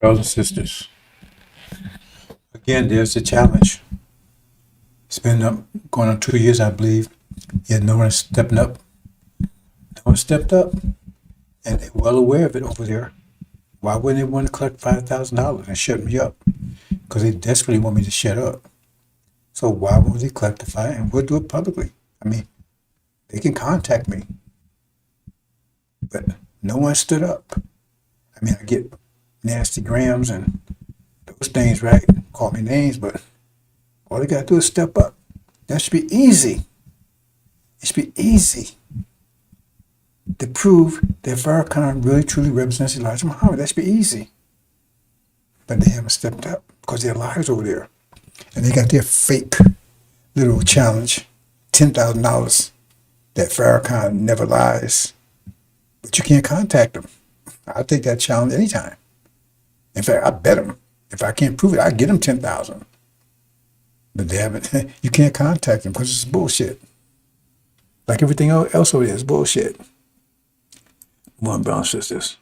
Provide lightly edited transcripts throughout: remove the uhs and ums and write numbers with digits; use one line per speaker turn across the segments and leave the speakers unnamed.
Brothers and sisters, again, there's the challenge. It's been going on 2 years, I believe, yet no one's stepping up. No one stepped up, and they're well aware of it over there. Why wouldn't they want to collect $5,000 and shut me up? Because they desperately want me to shut up. So why won't they collect the fine? And we'll do it publicly. I mean, they can contact me, but no one stood up. I mean, I get nasty grams and those things, right? Call me names, but all they got to do is step up. That should be easy. It should be easy to prove that Farrakhan really truly represents Elijah Muhammad. That should be easy. But they haven't stepped up because they're liars over there. And they got their fake little challenge, $10,000, that Farrakhan never lies. But you can't contact them. I'll take that challenge anytime. In fact, I bet them. If I can't prove it, I get them 10,000. But they haven't. You can't contact them because it's bullshit. Like everything else over there is bullshit. One brown sisters.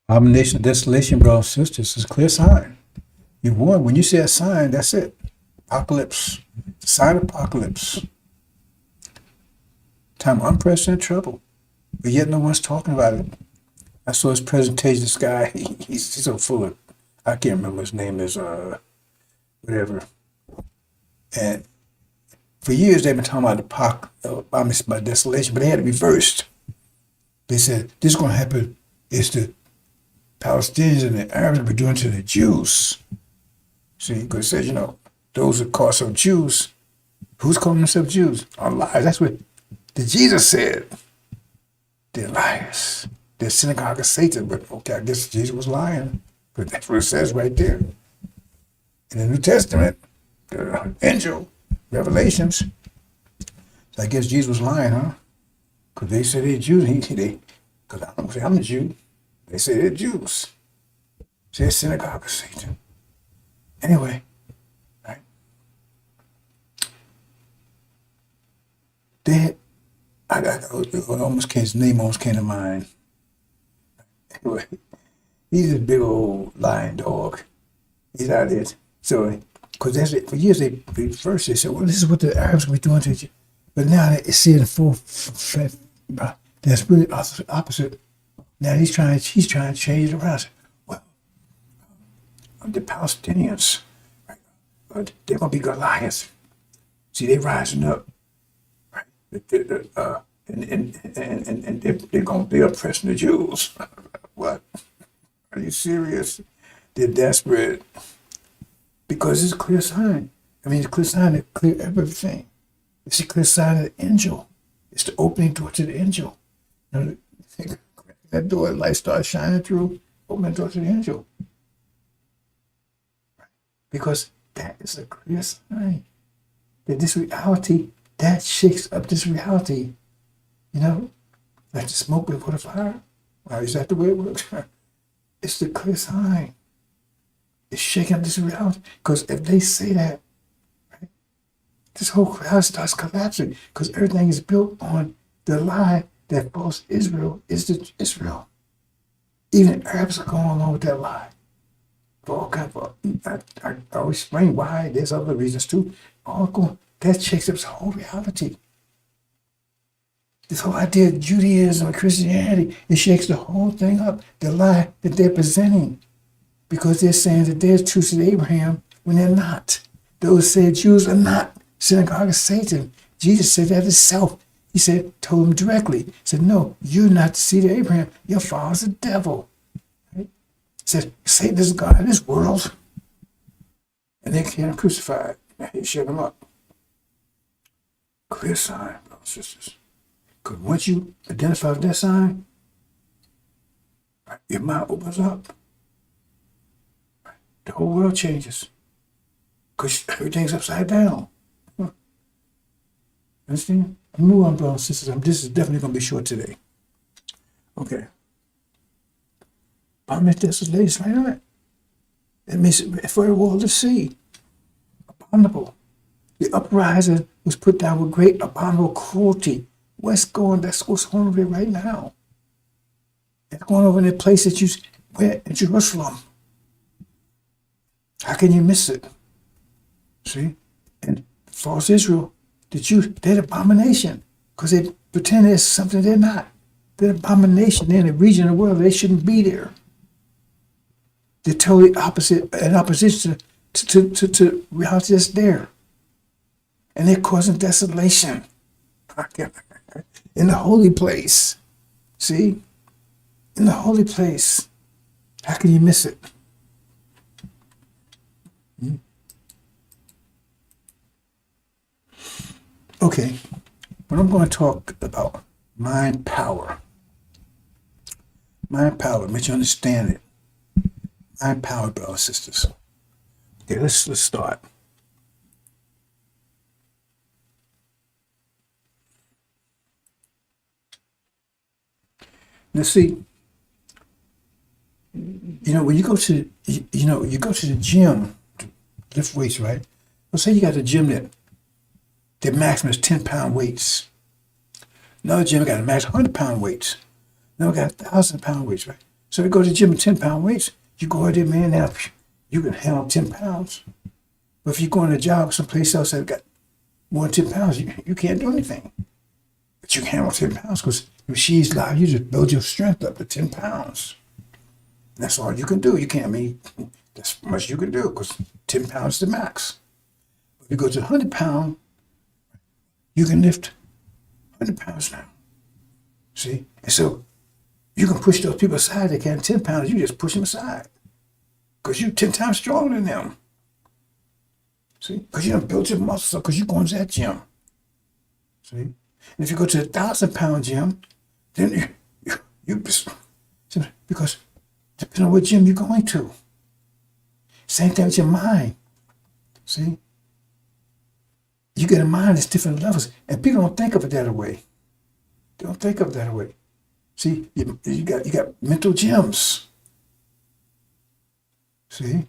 Abomination of desolation, brothers and sisters, is a clear sign. You won. When you see a sign, that's it. Apocalypse. Sign of apocalypse. Time of unprecedented trouble. But yet no one's talking about it. I saw his presentation. This guy, he's so full of, I can't remember his name is, whatever. And for years they've been talking about about desolation, but they had it reversed. They said, this is going to happen. It's the Palestinians and the Arabs will be doing to the Jews. See, because it says, those who call themselves Jews, who's calling themselves Jews? Are liars. That's what the Jesus said. They're liars. They're synagogue of Satan. But okay, I guess Jesus was lying. But that's what it says right there. In the New Testament, the angel, Revelations. So I guess Jesus was lying, huh? Because they said they're Jews. Because I don't say I'm a Jew. They say they're Jews. They're synagogue of Satan. Anyway, right? His name almost came to mind. Anyway, he's a big old lying dog. He's out there. So, because for years they first they said, well, this is what the Arabs will be doing to you. But now they see it in full. That's really opposite. Now he's trying to change it around. Well, the Palestinians, right, they're gonna be Goliaths. See, they're rising up, right? And they're gonna be oppressing the Jews. What? Are you serious? They're desperate because it's a clear sign. I mean, it's a clear sign that clear everything. It's a clear sign of the angel. It's the opening door to the angel. That door, light starts shining through, open the door to the angel. Because that is a clear sign that this reality, that shakes up this reality. Like the smoke before the fire. Is that the way it works? It's the clear sign. It's shaking up this reality. Because if they say that, right, this whole crowd starts collapsing. Because everything is built on the lie that false Israel is the Israel. Even Arabs are going along with that lie. For all kinds of, I'll explain why. There's other reasons too. That shakes up this whole reality. This whole idea of Judaism and Christianity, it shakes the whole thing up. The lie that they're presenting. Because they're saying that they're true to Abraham when they're not. Those said Jews are not Synagogue of Satan. Jesus said that himself. He said, told him directly. He said, no, you're not the seed of Abraham. Your father's the devil. Right? He said, Satan is God of this world. And they can't crucify. He shut him up. Clear sign, brothers and sisters. Because once you identify with that sign, right, your mind opens up. Right, the whole world changes. Because everything's upside down. Understand? Move on, brothers and sisters. This is definitely going to be short today. Okay. Abominable desolation, right on it. It means for the world to see. Abominable. The uprising was put down with great abominable cruelty. That's what's going on right now. It's going over in the place that you went in Jerusalem. How can you miss it? See? And false Israel, they're an abomination. Because they pretend there's something they're not. They're an abomination. They're in a region of the world they shouldn't be there. They're totally opposite, in opposition to reality that's there. And they're causing desolation in the holy place. See? In the holy place. How can you miss it? Okay, but I'm going to talk about mind power. Mind power, make you understand it. Mind power, brothers and sisters. Okay, let's start. Now see, when you go to you go to the gym to lift weights, right? Let's say you got a gym that their maximum is 10-pound weights. Another gym got a max 100-pound weights. Another got 1,000-pound weights, right? So you go to the gym with 10-pound weights, you go out there, man, now you can handle 10 pounds. But if you go on a job someplace else that got more than 10 pounds, you can't do anything. But you can handle 10 pounds because the machines allow you to build your strength up to 10 pounds. That's all you can do. You can't, that's much you can do because 10 pounds is the max. But if you go to 100-pound, you can lift 100 pounds now. See? And so you can push those people aside that can't 10 pounds, you just push them aside. Because you're 10 times stronger than them. See? Because you done built your muscles up because you're going to that gym. See? And if you go to a 1,000-pound gym, then you because depending on what gym you're going to. Same thing with your mind. See? You get a mind that's different levels, and people don't think of it that way. They don't think of it that way. See, you got mental gyms. See,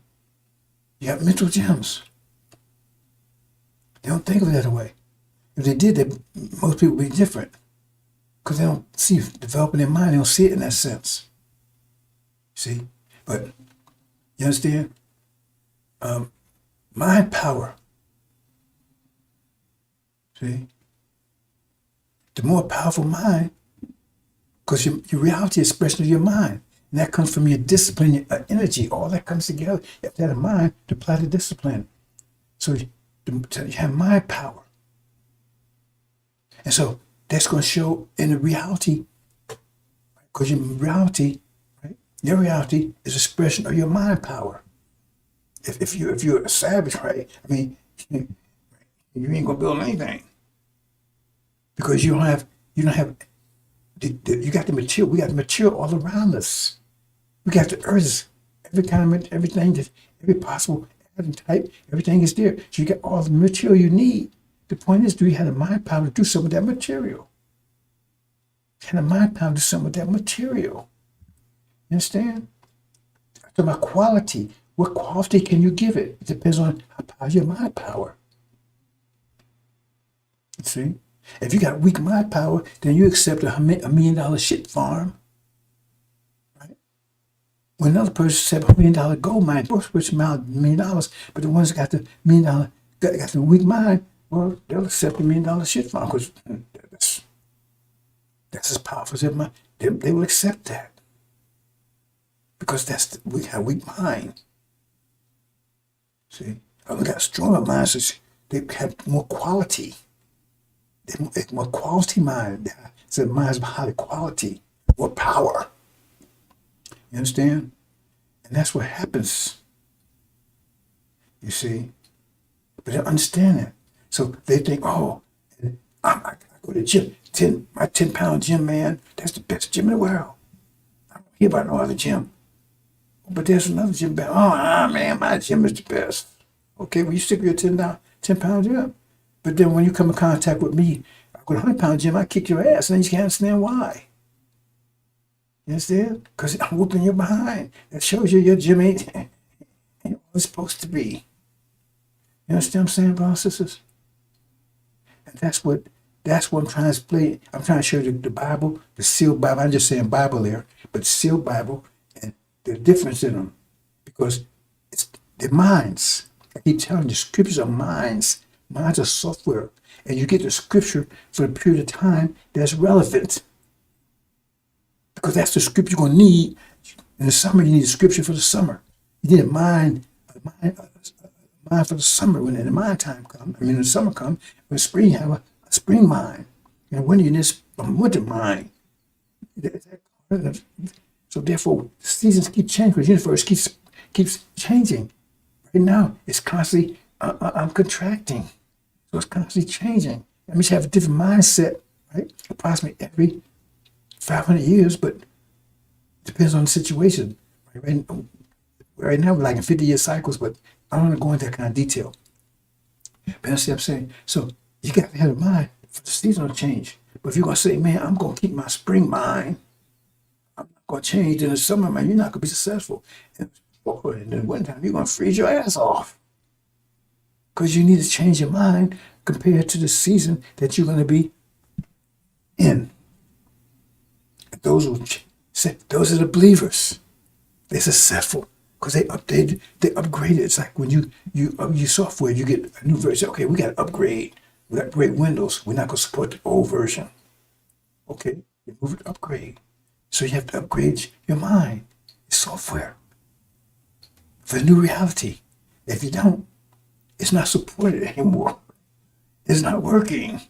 you got mental gyms. They don't think of it that way. If they did, most people would be different because they don't see developing their mind. They don't see it in that sense. See, but you understand? Mind power. See? The more powerful mind, because your reality is expression of your mind. And that comes from your discipline, your energy. All that comes together. You have to have a mind to apply the discipline. So you have mind power. And so that's going to show in the reality, because your reality, right? Your reality is expression of your mind power. If you're a savage, right? You ain't gonna build anything. Because you got the material. We got the material all around us. We got the earth, every possible atom type, everything is there. So you got all the material you need. The point is, do you have the mind power to do some of that material? You have the mind power to do some of that material. You understand? I'm talking about quality. What quality can you give it? It depends on how powerful your mind power. You see? If you got weak mind power, then you accept $1 million shit farm. Right? When another person accepts $1 million gold mine, both which amount $1 million, but the ones that got the $1 million, got the weak mind, well, they'll accept $1 million shit farm because that's as powerful as their mind. They will accept that because we have weak mind. See, we got stronger minds. they have more quality. They have more quality mind. It's a mind of high quality, more power. You understand? And that's what happens, you see. But they don't understand that. So they think, oh, I go to the gym. My 10-pound gym, man, that's the best gym in the world. I don't hear about no other gym. But there's another gym back. Oh, man, my gym is the best. Okay, well, you stick with your 10-pound gym. But then when you come in contact with me, I go to 100-pound gym, I kick your ass, and then you can't understand why. You understand? Because I'm whooping you behind. That shows you your gym ain't what it's supposed to be. You understand what I'm saying, brothers and sisters? And that's what I'm trying to explain. I'm trying to show you the Bible, the sealed Bible. I'm just saying Bible there, but sealed Bible and the difference in them. Because it's their minds. I keep telling you, scriptures are minds. Minds are software. And you get the scripture for a period of time that's relevant. Because that's the scripture you're going to need. In the summer, you need a scripture for the summer. You need a mind for the summer. When the mind time comes, when the summer comes, when spring, you have a spring mind. And when you need a winter mind. So therefore, the seasons keep changing. Because the universe keeps changing. Right now, it's constantly, I'm contracting. So it's constantly changing. That means you have a different mindset, right? Approximately every 500 years, but it depends on the situation. Right now, we're like in 50-year cycles, but I don't want to go into that kind of detail. But that's what I'm saying. So you got to have a mind for the seasonal change. But if you're going to say, man, I'm going to keep my spring mind, I'm not going to change in the summer, man, you're not going to be successful. And in the wintertime, you're going to freeze your ass off. Because you need to change your mind compared to the season that you're going to be in. Those are the believers. They're successful because they updated, they upgraded. It's like when you software, you get a new version. Okay, we got to upgrade. We got to upgrade Windows. We're not going to support the old version. Okay, you move it to upgrade. So you have to upgrade your mind, your software, for the new reality. If you don't, it's not supported anymore. It's not working.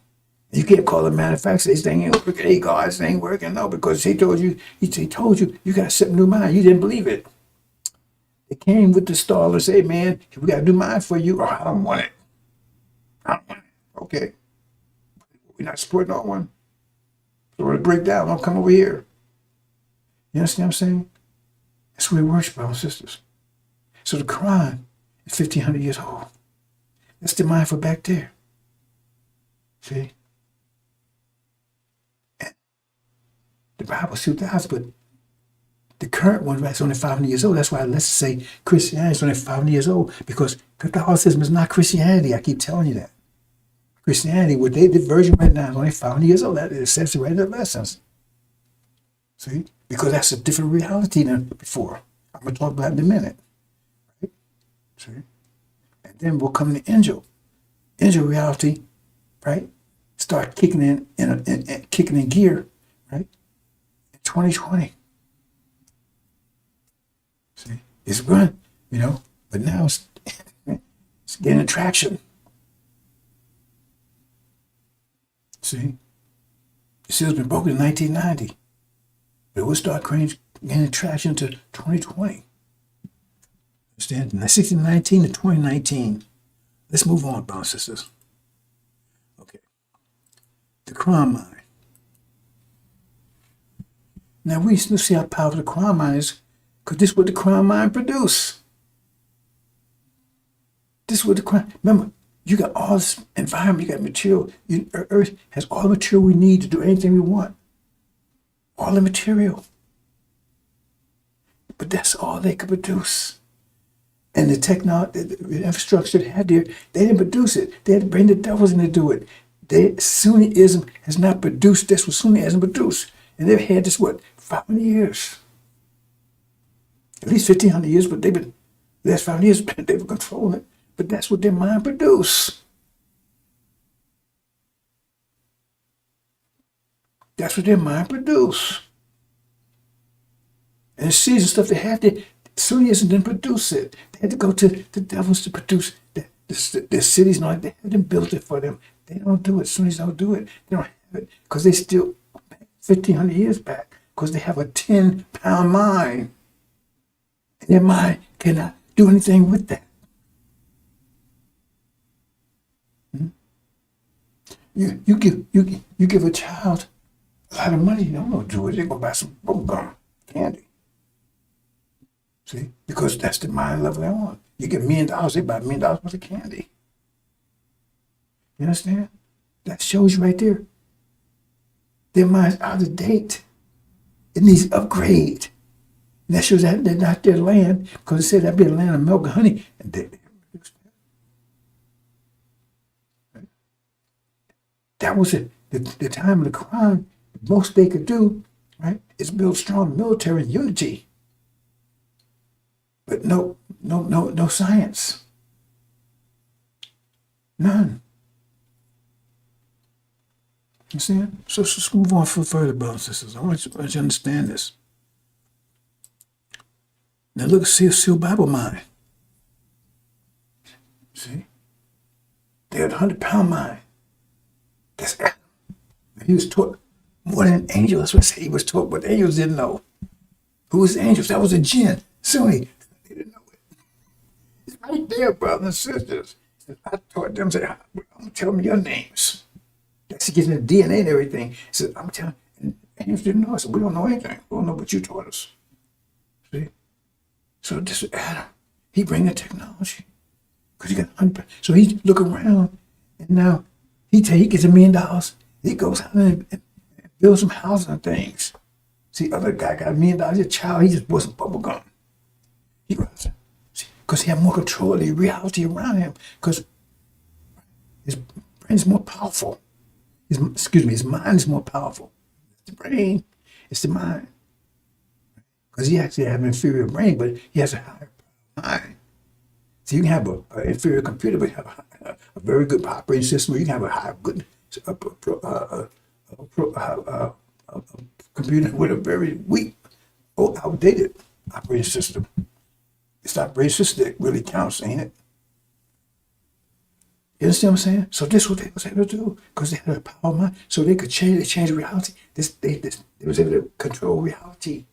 You can't call the manufacturer. This thing ain't working. Hey, God, this ain't working. No, because he told you, you got to set a new mind. You didn't believe it. They came with the stall and say, man, we got a new mind for you. Oh, I don't want it. I don't want it. Okay. We're not supporting no one. So when it break down, don't come over here. You understand what I'm saying? That's the way it works, brothers and sisters. So the Quran is 1,500 years old. That's the mind for back there. See? And the Bible is 2,000, but the current one is only 500 years old. That's why let's say Christianity is only 500 years old, because Catholicism is not Christianity. I keep telling you that. Christianity, what the version right now is only 500 years old. That says it right in the lessons. See? Because that's a different reality than before. I'm going to talk about it in a minute. Right? See? And then we'll come to angel. Angel reality, right? Start kicking in gear, right? In 2020. See? It's good, but now it's getting traction. See? The seal's been broken in 1990. But it will start gaining traction to 2020. Understand? 1619 to 2019. Let's move on, brothers and sisters. Okay. The Quran mind. Now we still see how powerful the Quran mind is, because this is what the Quran mind produce. This is what the Quran. Remember, you got all this environment, you got material. Earth has all the material we need to do anything we want. All the material. But that's all they could produce. And the technology, the infrastructure they had there, they didn't produce it. They had to bring the devils in to do it. Sunniism has not produced. That's what Sunniism produced. And they've had this, 500 years? At least 1,500 years, but they've been, the last 500 years, they've been controlling it. But that's what their mind produced. That's what their mind produced. And the seeds and stuff they had there, Sunniism didn't produce it. They had to go to the devils to produce the the cities, like they haven't built it for them. They don't do it. Sunnis don't do it. They don't have it because they still 1,500 years back because they have a 10-pound mind. And their mind cannot do anything with that. You give a child a lot of money, you don't know what to do with it. They're gonna buy some bubble gum, candy. See? Because that's the mind level they're on. You get $1 million, they buy $1 million worth of candy. You understand? That shows you right there. Their mind's out of date. It needs upgrade. And that shows that they're not their land, because it said that'd be a land of milk and honey. And that was it. The time of the Quran, the most they could do, right, is build strong military unity. But no science. None. You see? So let's move on further, brothers and sisters. I want you to understand this. Now look, see Bible mind. See? They had a 100-pound mind. That's Adam. He was taught more than angels. That's what I say. He was taught what angels didn't know. Who was the angels? That was a jinn. Sunni. They didn't know it. It's right there, brothers and sisters. I taught them, say, I'm going to tell them your names. That's getting the DNA and everything. He said, I'm telling you, angels didn't know. I said, we don't know anything. We don't know what you taught us. See? So this is Adam. He bring the technology. Because he got 100. So he look around, and now he gets $1 million. He goes out and builds some houses and things. See, other guy got $1 million. He's a child. He just bought some bubble gum. He runs. Because he had more control of the reality around him. Because his brain is more powerful. His mind is more powerful. It's the brain. It's the mind. Because he actually has an inferior brain, but he has a higher mind. So you can have an inferior computer, but you have a very good operating system. Or you can have a high, good computer with a very weak, outdated operating system. It's the operating system that really counts, ain't it? You understand what I'm saying? So this is what they was able to do because they had a power mind. So they could change reality. They was able to control reality.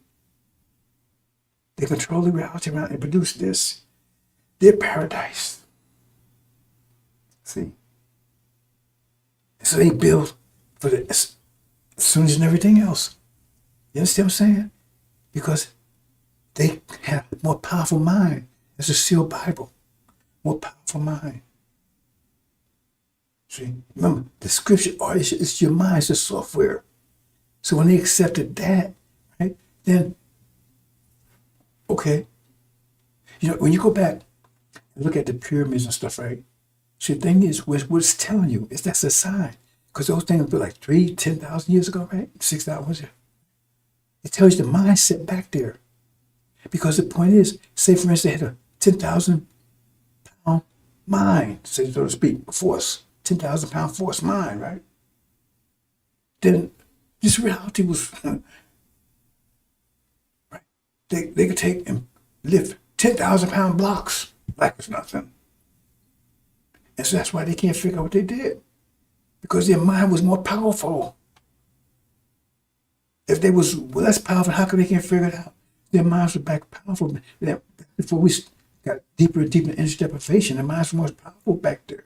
They control the reality around and produce this. Their paradise. See? So they build for the Sunnis and everything else. You understand what I'm saying? Because they have a more powerful mind. It's a sealed Bible. More powerful mind. See? Remember, the scripture, it's your mind, it's the software. So when they accepted that, right, then, okay. You know, when you go back and look at the pyramids and stuff, right? See, the thing is, what it's telling you is that's a sign. Because those things were like 10,000 years ago, right? 6,000. It tells you the mindset back there. Because the point is, say for instance, they had a 10,000-pound mind, so to speak, force. 10,000-pound force mind, right? Then this reality was, right? They could take and lift 10,000-pound blocks like it's nothing. And so that's why they can't figure out what they did. Because their mind was more powerful. If they was less powerful, how come they can't figure it out? Their minds were back powerful. Before we got deeper and deeper in energy deprivation, their minds were more powerful back there.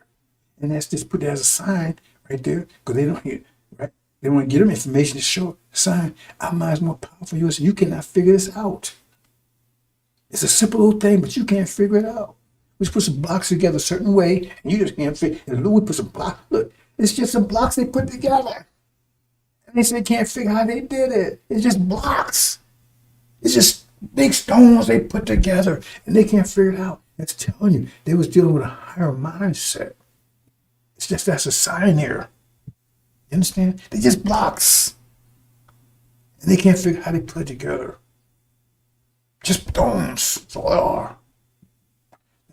And that's just put that as a sign right there, because they don't hear, right? They want to give them information to show a sign. Our mind's more powerful than yours, and you cannot figure this out. It's a simple little thing, but you can't figure it out. We just put some blocks together a certain way, and you just can't figure it. And we put some blocks. Look, it's just some blocks they put together. And they say they can't figure how they did it. It's just blocks. It's just big stones they put together, and they can't figure it out. It's telling you, they was dealing with a higher mindset. It's just that's a sign here. You understand? They just blocks. And they can't figure out how they put it together. Just stones. That's all they are.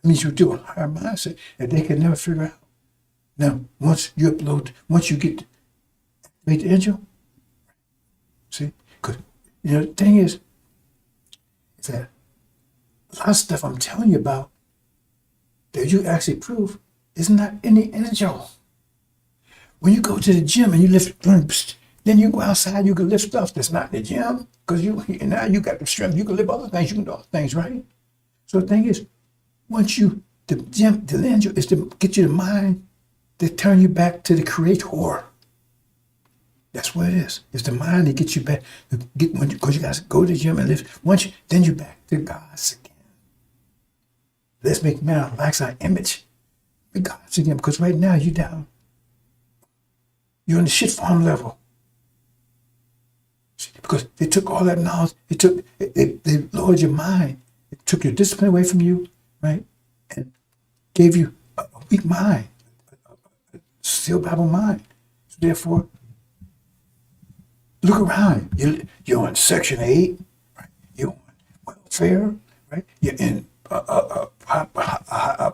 That means you do a higher mindset that they can never figure out. Now, once you get the angel, see? Because, you know, the thing is that a lot of stuff I'm telling you about that you actually prove It's not any angel. When you go to the gym and you lift, then you go outside, you can lift stuff that's not in the gym because now you got the strength. You can lift other things. You can do other things, right? So the thing is, the angel is to get you the mind to turn you back to the Creator. That's what it is. It's the mind that gets you back. Because you guys go to the gym and lift. Then you're back to God's again. Let's make man like our image. Be God's again. Because right now you're down. You're on the shit farm level. Because they took all that knowledge. They lowered your mind. It took your discipline away from you, right? And gave you a weak mind, a still Bible mind. So therefore, look around. You're on Section 8, right? You're on welfare, right? You're in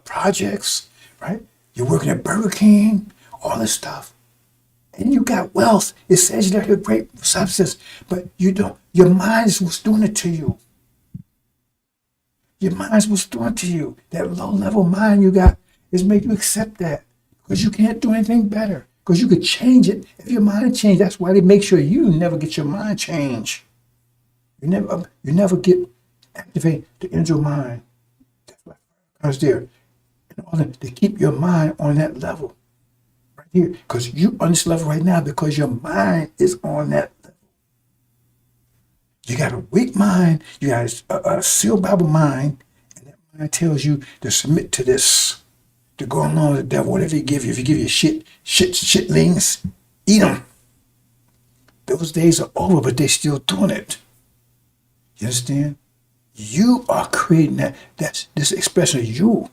projects, right? You're working at Burger King, all this stuff. And you got wealth. It says you got a great substance, but you don't. Your mind is what's doing it to you. Your mind is what's doing it to you. That low-level mind you got is making you accept that because you can't do anything better. Because you could change it if your mind changed. That's why they make sure you never get your mind changed. You never get activate the angel mind. That's why I was there in order to keep your mind on that level. Here, because you on this level right now because your mind is on that level. You got a weak mind, you got a sealed Bible mind, and that mind tells you to submit to this, to go along with the devil, whatever he give you. If he give you shitlings, eat them. Those days are over, but they're still doing it. You understand? You are creating that. That's this expression of you.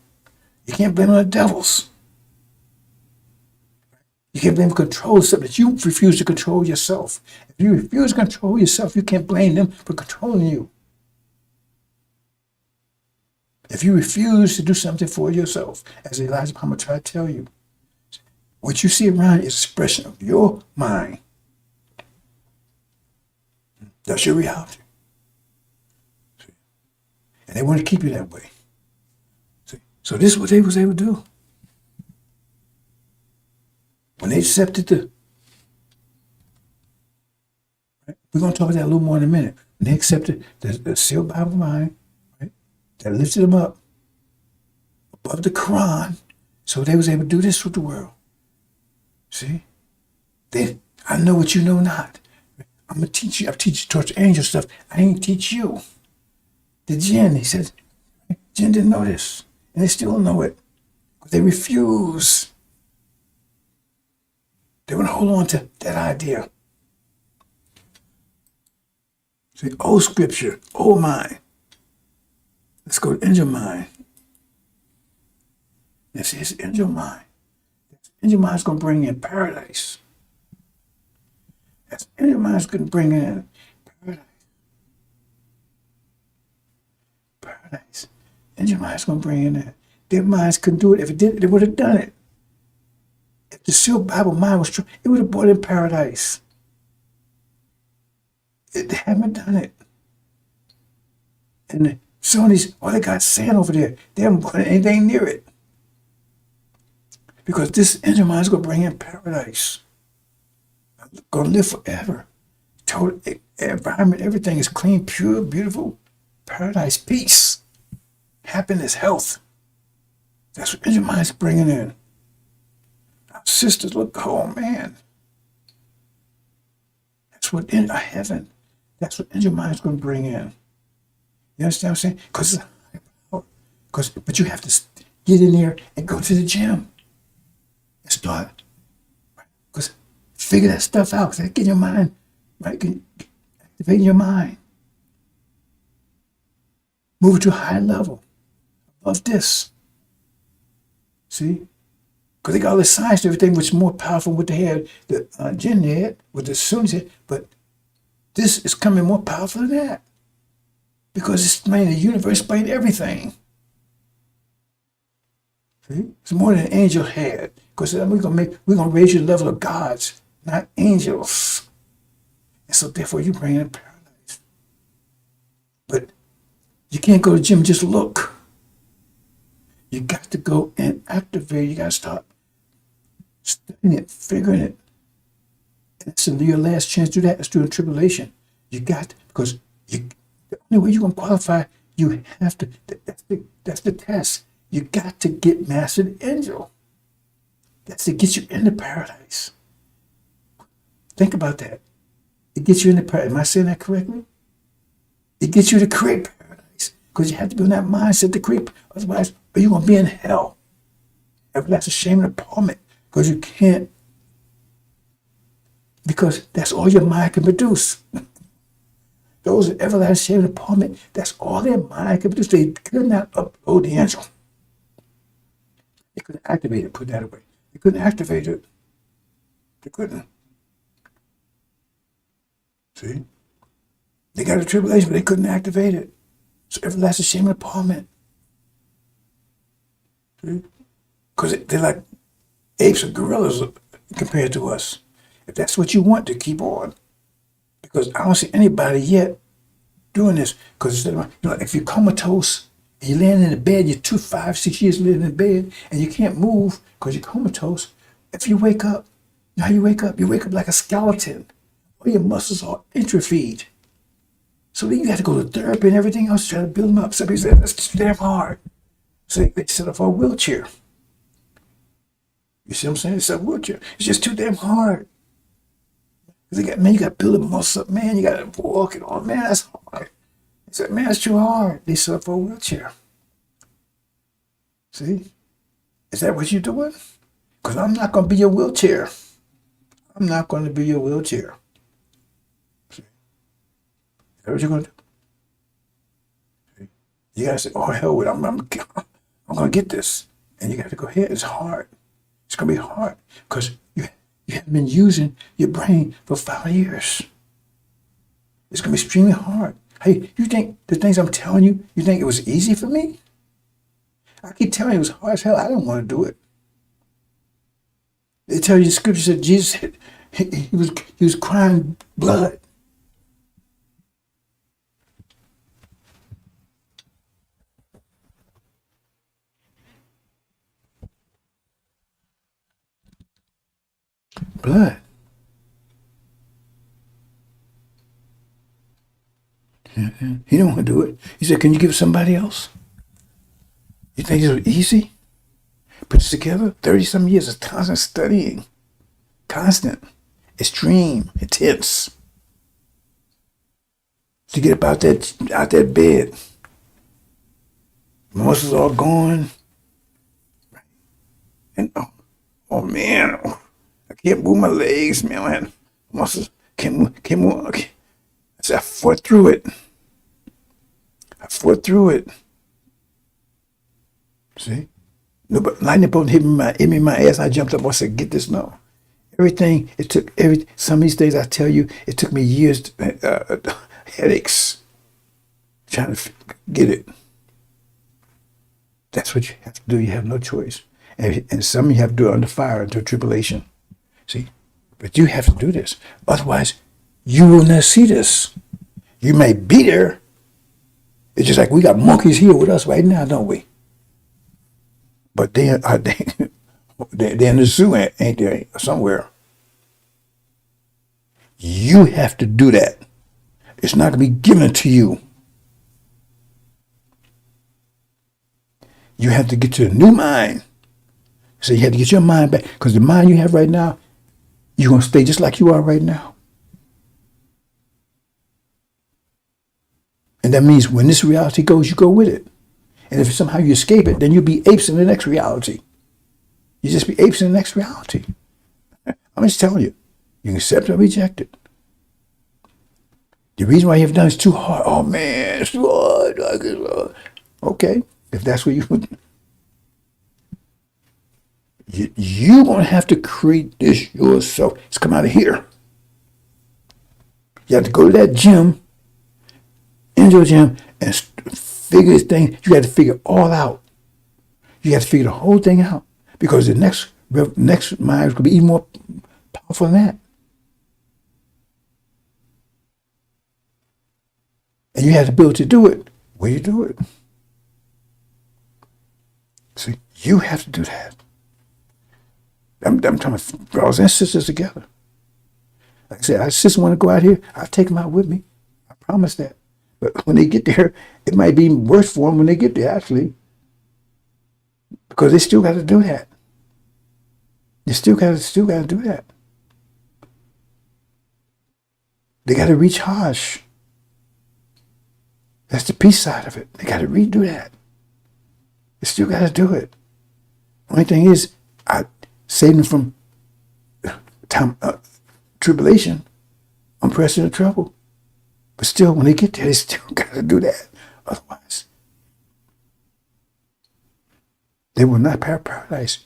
You can't blame it on the devils. You can't blame control something that you refuse to control yourself. If you refuse to control yourself, you can't blame them for controlling you. If you refuse to do something for yourself, as Elijah Palmer tried to tell you, what you see around is an expression of your mind. That's your reality. And they want to keep you that way. So this is what they was able to do. When they accepted right? We're going to talk about that a little more in a minute. When they accepted the sealed Bible mind, right? That lifted them up above the Quran, so they was able to do this with the world. See? I know what you know not. I'm going to teach you. I teach you towards angel stuff. I ain't teach you. The jinn, he said, jinn didn't know this. And they still don't know it. They refuse. They want to hold on to that idea. See, old scripture, old mind. Let's go to angel mind. This is angel mind. Angel mind is going to bring in paradise. That's angel mind is going to bring in paradise. Paradise. Angel mind is going to bring in that. Their minds couldn't do it. If it did, they would have done it. If the sealed Bible mind was true, it would have brought in paradise. They haven't done it. And some of these, all they got sand over there, they haven't put anything near it. Because this angel mind is going to bring in paradise. Going to live forever. Total environment, everything is clean, pure, beautiful. Paradise, peace, happiness, health. That's what angel mind is bringing in. Our sisters, look, oh man. That's what in heaven. That's what angel mind is going to bring in. You understand what I'm saying? Because it's a higher power. But you have to get in there and go to the gym and start. Because figure that stuff out. Because get your mind, right? Activate your mind. Move it to a higher level. Above this. See? Because they got all the science and everything, which is more powerful than what they had, the jinn had, what the Sunnis had. But this is coming more powerful than that. Because it's explaining the universe, explaining everything. See? It's more than an angel had. Because we're gonna raise your level of gods, not angels. And so therefore you bring in paradise. But you can't go to the gym and just look. You got to go and activate. You got to start studying it, figuring it. And it's your last chance to do that is during tribulation. You got to, because the only way you're going to qualify, you have to, that's the test. You got to get mastered angel. That's to get you into paradise. Think about that. It gets you into paradise. Am I saying that correctly? It gets you to create paradise because you have to be in that mindset to create. Otherwise, you're going to be in hell. Everlasting shame and torment because you can't. Because that's all your mind can produce. Those are everlasting shame and torment. That's all their mind can produce. They could not upload the angel. They couldn't activate it. Put that away. They couldn't activate it. They couldn't. See? They got a tribulation, but they couldn't activate it. So everlasting shame and torment. See? Because they're like apes or gorillas compared to us. If that's what you want, to keep on. Because I don't see anybody yet doing this. Because if you're comatose and you're laying in the bed, you're 2, 5, 6 years laying in the bed, and you can't move because you're comatose. If you wake up, you know how you wake up? You wake up like a skeleton. All your muscles are atrophied. So then you got to go to therapy and everything else to try to build them up. Somebody said, that's too damn hard. So they set up for a wheelchair. You see what I'm saying? It's a wheelchair. It's just too damn hard. You got to build a muscle up, man. You got to walk it on, man. That's hard. They said, man, it's too hard. They set up for a wheelchair. See? Is that what you're doing? Because I'm not going to be your wheelchair. I'm not going to be your wheelchair. See? Is that what you're going to do? See? You got to say, oh, hell with it. I'm going to get this. And you got to go ahead. It's hard. It's going to be hard because you haven't been using your brain for 5 years. It's going to be extremely hard. Hey, you think the things I'm telling you, you think it was easy for me? I keep telling you it was hard as hell. I didn't want to do it. They tell you the scripture said Jesus, he was crying blood. Blood. He didn't want to do it. He said, can you give it to somebody else? You think it was easy? Put this together? 30-some years of constant studying. Constant. Extreme. Intense. To get up out that bed. My muscles all gone. And oh man. I can't move my legs, man. Muscles can't move. Okay. I fought through it. See? No, but lightning bolt hit me in my ass. I jumped up. I said, get this now. Everything, some of these days I tell you, it took me years, headaches, trying to get it. That's what you have to do. You have no choice. And some of you have to do it under fire, under tribulation. See? But you have to do this. Otherwise, you will not see this. You may be there. It's just like we got monkeys here with us right now, don't we? But they're in the zoo, ain't they? Somewhere. You have to do that. It's not going to be given to you. You have to get to a new mind. So you have to get your mind back. Because the mind you have right now, you're going to stay just like you are right now. And that means when this reality goes, you go with it. And if somehow you escape it, then you'll be apes in the next reality. You just be apes in the next reality. I'm just telling you. You can accept or reject it. The reason why you have done it is too hard. Oh man, it's too hard. Okay, if that's what you're going to have to create this yourself. It's come out of here. You have to go to that gym, angel gym, and figure this thing. You got to figure it all out. You have to figure the whole thing out because the next mind could be even more powerful than that. And you have the ability to do it. Where you do it. See, you have to do that. I'm talking about brothers and sisters together. Like I said, our sisters want to go out here, I'll take them out with me. I promise that. But when they get there, it might be worse for them when they get there, actually, because they still got to do that. They still got to do that. They got to recharge. That's the peace side of it. They got to redo that. They still got to do it. Only thing is, I saved them from time, tribulation, unprecedented trouble. But still, when they get there, they still got to do that. Otherwise, they will not have paradise.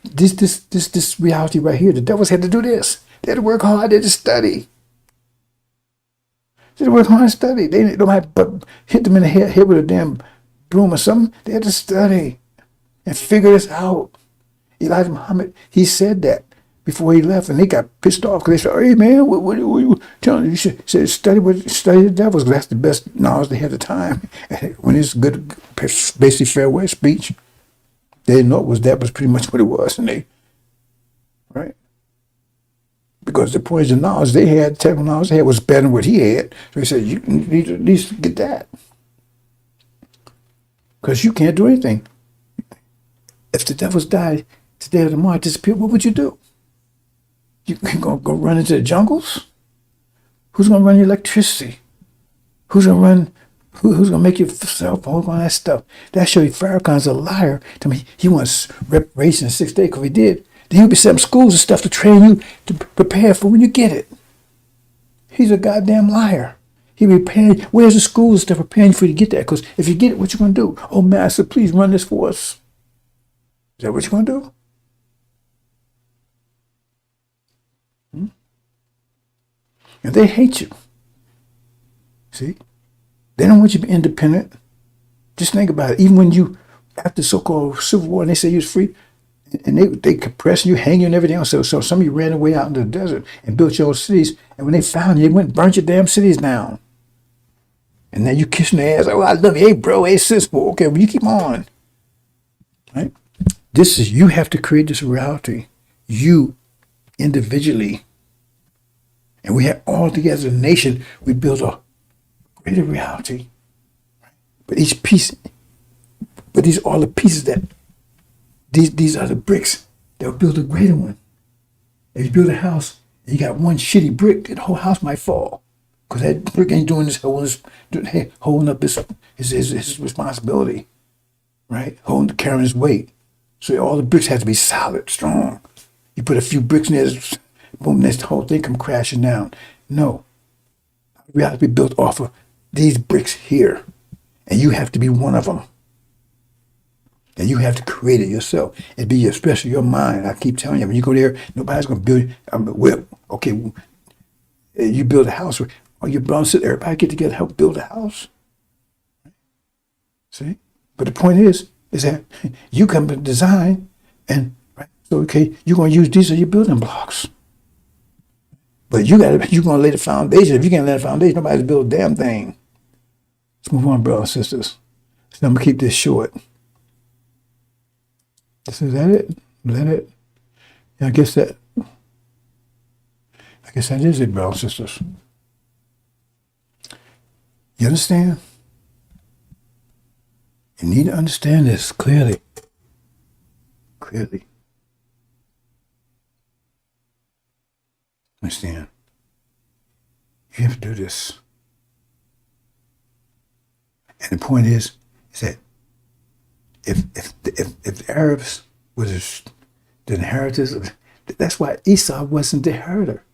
This reality right here, the devils had to do this. They had to work hard. They had to study. They had to work hard and study. They don't have but hit them in the head with a damn broom or something. They had to study and figure this out. Elijah Muhammad, he said that before he left, and they got pissed off because they said, "Hey man, what are you telling you? You should say, study the devils, because that's the best knowledge they had at the time." And when it's good, basically farewell speech, they didn't know it was that, was pretty much what it was, and they, right? Because the poison knowledge they had, technical knowledge they had, was better than what he had. So he said, "You need to at least get that, because you can't do anything. If the devils died today or tomorrow, disappear, what would you do? You gonna go run into the jungles? Who's gonna run your electricity? Who's gonna run? Who's gonna make your cell phone? All that stuff. That shows you Farrakhan's a liar. To me, he wants reparation in 6 days. Because he did, then he'll be setting schools and stuff to train you to prepare for when you get it. He's a goddamn liar. He be preparing. Where's the schools and stuff preparing for you to get that? Because if you get it, what you gonna do? Oh, master, please run this for us. Is that what you're gonna do? And they hate you. See? They don't want you to be independent. Just think about it. Even when you, after the so-called Civil War, and they say you was free, and they compress you, hang you and everything else. So some of you ran away out into the desert and built your own cities. And when they found you, they went and burnt your damn cities down. And then you kissing their ass. Oh, I love you. Hey, bro. Hey, sis. Well, okay, well, you keep on. Right? This is, you have to create this reality. You, individually. And we have all together as a nation, we build a greater reality. But each piece, but these are all the pieces that, these are the bricks that will build a greater one. If you build a house and you got one shitty brick, the whole house might fall. Because that brick ain't doing this, holding up his responsibility, right? Carrying his weight. So all the bricks have to be solid, strong. You put a few bricks in there, boom, this whole thing come crashing down. No. We have to be built off of these bricks here. And you have to be one of them. And you have to create it yourself. It'd be especially your mind. I keep telling you, when you go there, nobody's going to build. You build a house. Or your brothers, everybody get together, help build a house. See? But the point is that you come to design, and right, so okay, you're going to use these as your building blocks. But you're going to lay the foundation. If you can't lay the foundation, nobody's build a damn thing. Let's move on, brothers and sisters. So I'm going to keep this short. Is that it? Is that it? Yeah, I guess that is it, brothers and sisters. You understand? You need to understand this clearly. Clearly. Understand? You have to do this. And the point is that if the Arabs were the inheritors, that's why Esau wasn't the inheritor.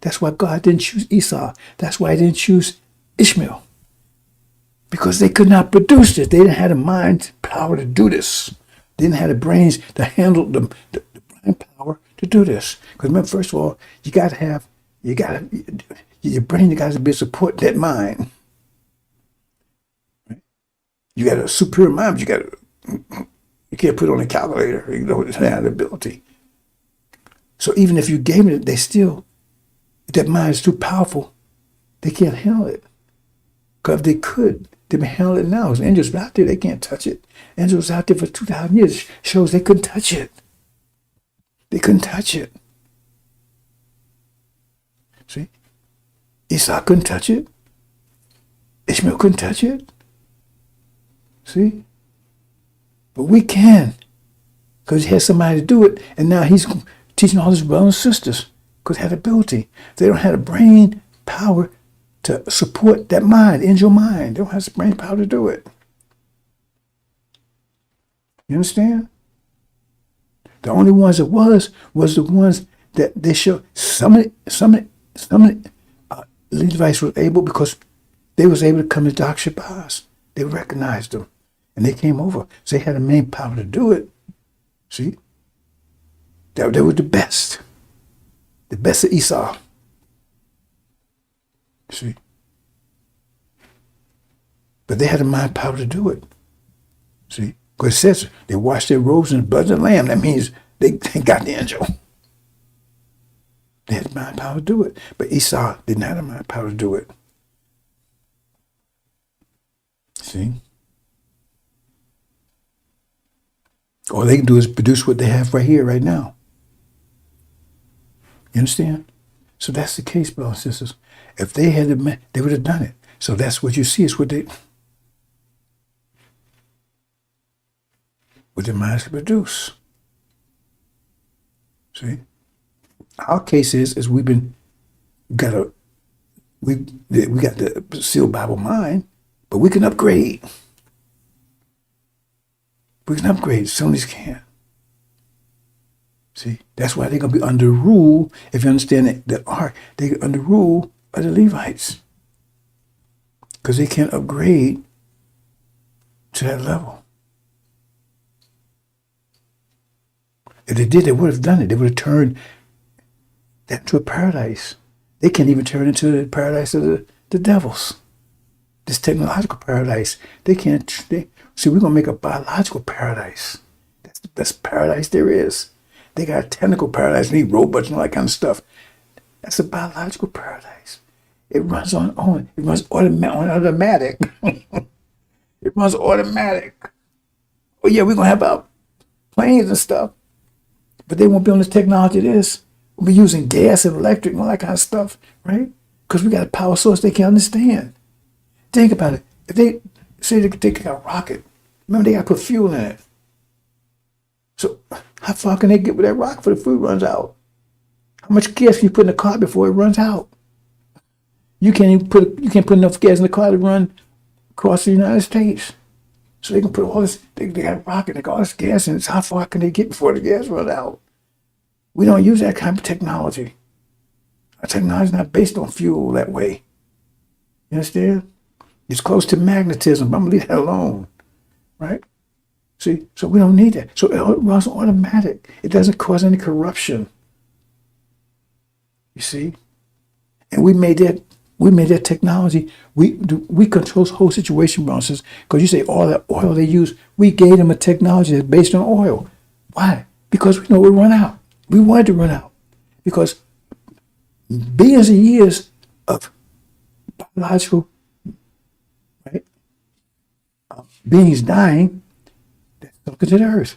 That's why God didn't choose Esau. That's why he didn't choose Ishmael. Because they could not produce this. They didn't have the mind power to do this. They didn't have the brains to handle the brain power to do this. Because remember, first of all, your brain got to be support that mind. Right? You got a superior mind, but you can't put it on a calculator. You don't have the ability. So even if you gave it, they still, if that mind is too powerful, they can't handle it. Because if they could, They've been handling it now. Those angels out there, they can't touch it. Angels out there for 2,000 years shows they couldn't touch it. They couldn't touch it. See? Esau couldn't touch it. Ishmael couldn't touch it. See? But we can. Because he had somebody to do it. And now he's teaching all his brothers and sisters. Because they had ability. They don't have the brain power to support that mind, angel mind. They don't have the brain power to do it. You understand? The only ones that was the ones that they showed. Some of the Levites were able because they was able to come to Doc Shabazz. They recognized them. And they came over. So they had the main power to do it. See? They were the best. The best of Esau. See? But they had the mind power to do it. See? Because it says they washed their robes in the blood of the Lamb. That means they got the angel. They had the mind power to do it. But Esau didn't have the mind power to do it. See? All they can do is produce what they have right here, right now. You understand? So that's the case, brothers and sisters. If they had the, they would have done it. So that's what you see is what their minds can produce. See? Our case is we got the sealed Bible mind, but we can upgrade. We can upgrade. Some of these can't. See? That's why they're going to be under rule. If you understand the ark, they're under rule of the Levites. Because they can't upgrade to that level. If they did, they would have done it. They would have turned that into a paradise. They can't even turn it into the paradise of the devils. This technological paradise. They can't. See, we're going to make a biological paradise. That's the best paradise there is. They got a technical paradise, they need robots and all that kind of stuff. That's a biological paradise. It runs on it runs automatic. It runs automatic. Oh yeah, we're going to have our planes and stuff. But they won't be on the technology of this. We'll be using gas and electric and all that kind of stuff, right? Because we got a power source they can't understand. Think about it. If they say they got a rocket, remember they got to put fuel in it. So how far can they get with that rocket before the fuel runs out? How much gas can you put in the car before it runs out? You can't put enough gas in the car to run across the United States. So they can put all this, they got a rocket, they got all this gas in it. So how far can they get before the gas runs out? We don't use that kind of technology. Our technology is not based on fuel that way. You understand? It's close to magnetism, but I'm going to leave that alone. Right? See? So we don't need that. So it runs automatic. It doesn't cause any corruption. You see? And we made that technology. We control the whole situation, brothers, because you say all that oil they use, we gave them a technology that's based on oil. Why? Because we know we'll run out. We wanted to run out. Because billions of years of biological beings dying, that's talking to the earth.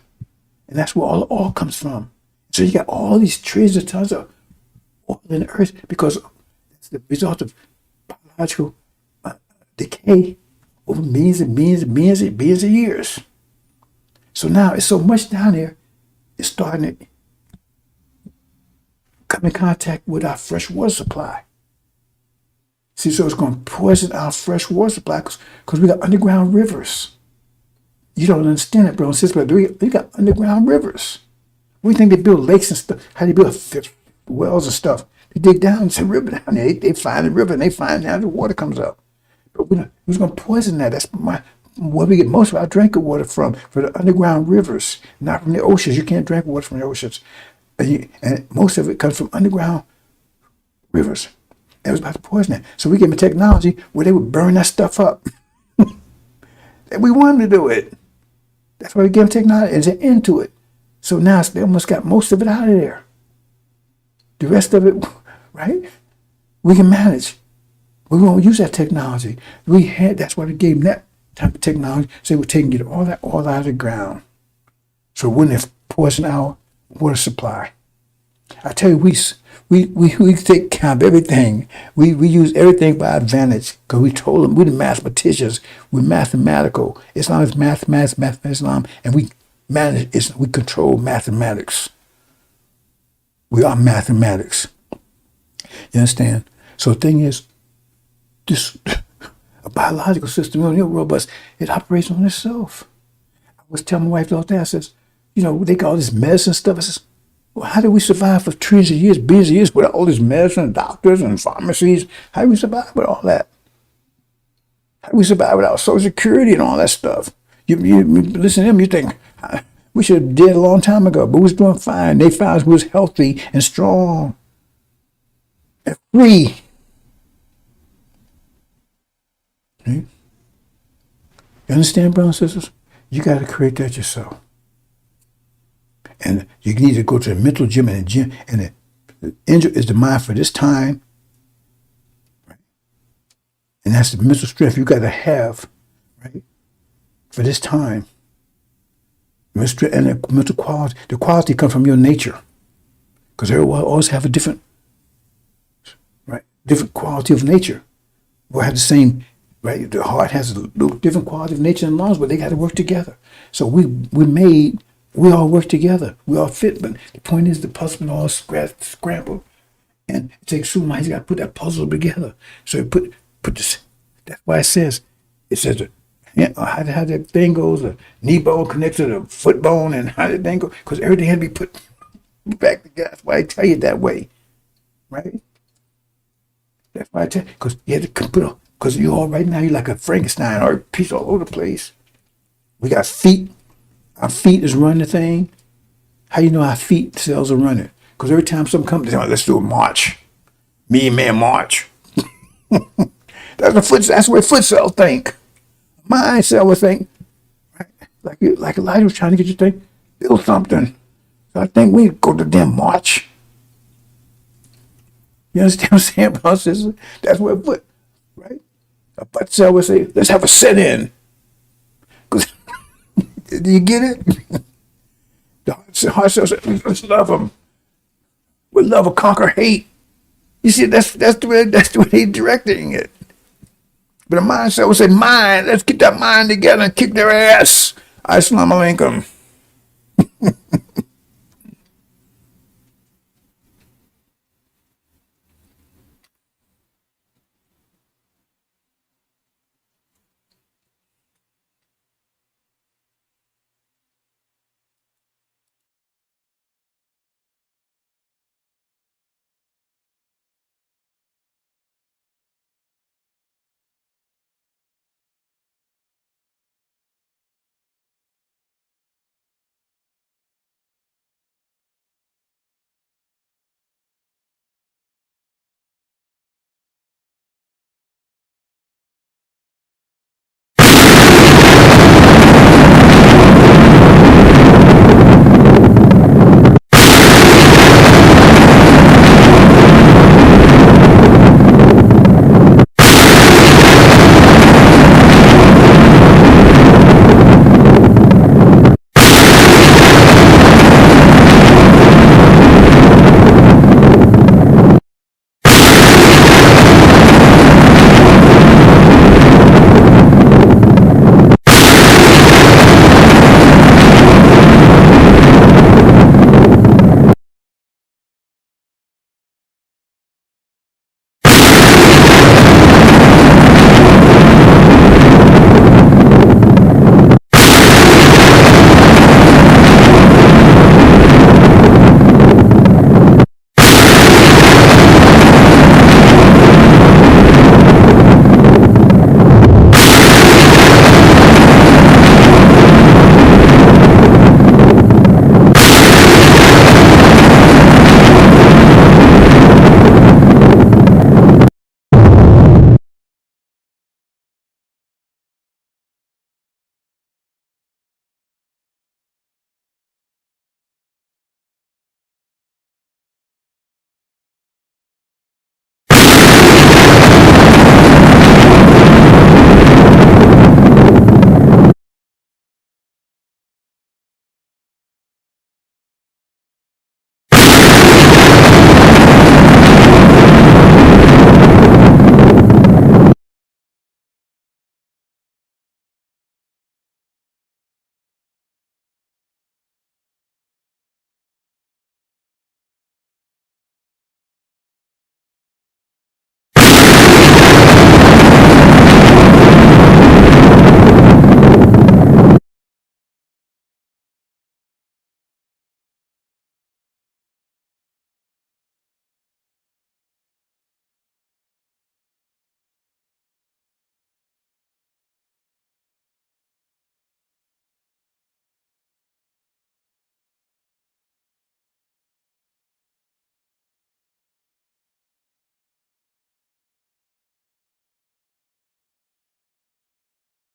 And that's where all the oil comes from. So you got all these trillions of tons of oil in the earth because it's the result of biological decay over millions and millions and millions and billions of years. So now it's so much down there, it's starting to come in contact with our fresh water supply. See, so it's going to poison our fresh water supply because we got underground rivers. You don't understand it, bro and sister, but we got underground rivers. We think they build lakes and stuff. How do they build wells and stuff? They dig down, it's a river down there. They find the river and they find how the water comes up. But we're going to poison that. That's where we get most of our drinking water from the underground rivers, not from the oceans. You can't drink water from the oceans. And most of it comes from underground rivers. It was about to poison it. So we gave them technology where they would burn that stuff up. And we want them to do it. That's why we gave them technology. There's an end to it. So now they almost got most of it out of there. The rest of it, right? We can manage. We won't use that technology. That's why we gave them that type of technology, so we're taking get all that oil out of the ground. So it wouldn't have poisoned our water supply. I tell you, we take care of everything. We use everything by advantage because we told them we're the mathematicians. We're mathematical. Islam is mathematics, Islam, and we control mathematics. We are mathematics. You understand? So the thing is, this a biological system, robust. It operates on itself. I was telling my wife the other day, I says, they got all this medicine stuff. I says, well, how did we survive for trillions of years, billions of years with all this medicine, doctors and pharmacies? How did we survive with all that? How did we survive without Social Security and all that stuff? You listen to them, you think, we should have did a long time ago, but we was doing fine. They found we was healthy and strong and free. Right? You understand, brothers and sisters? You got to create that yourself. And you need to go to the mental gym, and the engine is the mind for this time. Right? And that's the mental strength you got to have, right, for this time. And the mental quality, the quality comes from your nature. Because everyone always have a different quality of nature. We'll have the same, right? The heart has a little different quality of nature than lungs, but they got to work together. So we all work together. We all fit, but the point is the puzzle all scrambled. And it takes two minds. You got to put that puzzle together. So you put this. That's why it says how that thing goes, the knee bone connects to the foot bone, and how that thing goes, because everything had to be put back together. That's why I tell you that way, right? That's why I tell you, because you had to put, because you all right now, you're like a Frankenstein or a piece all over the place. We got feet. Our feet is running the thing. How you know our feet cells are running? Because every time something comes, they're like, let's do a march. Me and man march. That's the way foot cells think. Mind cell would think, right? Like Elijah was trying to get you to think, build something. So I think we go to damn march. You understand what I'm saying, brothers? That's where foot, right? A butt cell would say, let's have a sit-in. Do you get it? The heart cell says, let's love them. With love will conquer hate. You see, that's the way he's directing it. But a mind cell would say, mind, let's get that mind together and kick their ass. Assalamu alaikum.